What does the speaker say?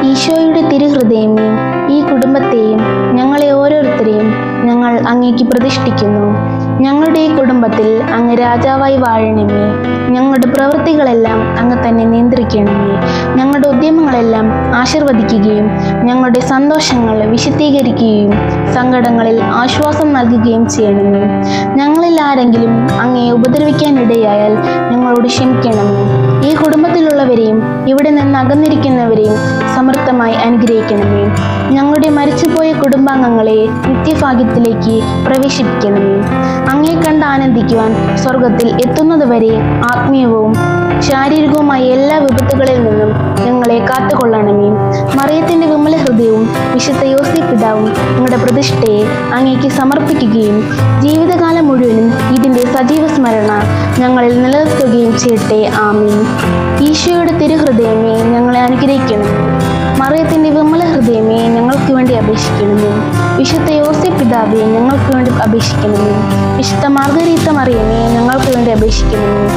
ഈശോയുടെ തിരുഹൃദയമേ, ഈ കുടുംബത്തെയും ഞങ്ങളെ ഓരോരുത്തരെയും ഞങ്ങൾ അങ്ങേക്ക് പ്രതിഷ്ഠിക്കുന്നു. ഞങ്ങളുടെ ഈ കുടുംബത്തിൽ അങ്ങ് രാജാവായി വാഴണമേ. ഞങ്ങളുടെ പ്രവൃത്തികളെല്ലാം അങ്ങ് തന്നെ നിയന്ത്രിക്കണമേ. ഞങ്ങളുടെ ഉദ്യമങ്ങളെല്ലാം ആശീർവദിക്കുകയും ഞങ്ങളുടെ സന്തോഷങ്ങൾ വിശദീകരിക്കുകയും സങ്കടങ്ങളിൽ ആശ്വാസം നൽകുകയും ചെയ്യണമേ. ഞങ്ങളിൽ ആരെങ്കിലും അങ്ങയെ ഉപദ്രവിക്കാനിടയായാൽ ഞങ്ങളോട് ക്ഷമിക്കണമേ. ഈ കുടുംബത്തിലുള്ളവരെയും ഇവിടെ നിന്ന് അകന്നിരിക്കുന്നവരെയും സമൃദ്ധമായി അനുഗ്രഹിക്കണമേ. ഞങ്ങളുടെ മരിച്ചുപോയ കുടുംബാംഗങ്ങളെ നിത്യഭാഗ്യത്തിലേക്ക് പ്രവേശിപ്പിക്കണമേ. അങ്ങേ കണ്ട് ആനന്ദിക്കുവാൻ സ്വർഗത്തിൽ എത്തുന്നതുവരെ ആത്മീയവും ശാരീരികവുമായ എല്ലാ വിപത്തുകളിൽ നിന്നും ഞങ്ങളെ കാത്തുകൊള്ളണമേ. മറിയത്തിന്റെ വിമല ഹൃദയവും വിശുദ്ധ യോസേപ്പ് പിതാവും ഞങ്ങളുടെ പ്രതിഷ്ഠയെ അങ്ങേക്ക് സമർപ്പിക്കുകയും ജീവിതകാലം മുഴുവനും ഇതിന്റെ സജീവ സ്മരണ ഞങ്ങളിൽ നിലനിർത്തുകയും ചെയ്യട്ടെ. ആമീൻ. ഈശോയുടെ തിരുഹൃദയമേ, ഞങ്ങളെ അനുഗ്രഹിക്കണമേ. മറിയത്തിന്റെ വിമല ഹൃദയമേ, ഞങ്ങൾക്ക് വേണ്ടി അപേക്ഷിക്കണമേ. വിശുദ്ധ യോസേപ്പ് പിതാവേ, ഞങ്ങൾക്ക് വേണ്ടി അപേക്ഷിക്കണമേ. വിശുദ്ധ മാർഗരീത്ത മറിയമേ, ഞങ്ങൾക്ക് വേണ്ടി അപേക്ഷിക്കണമേ.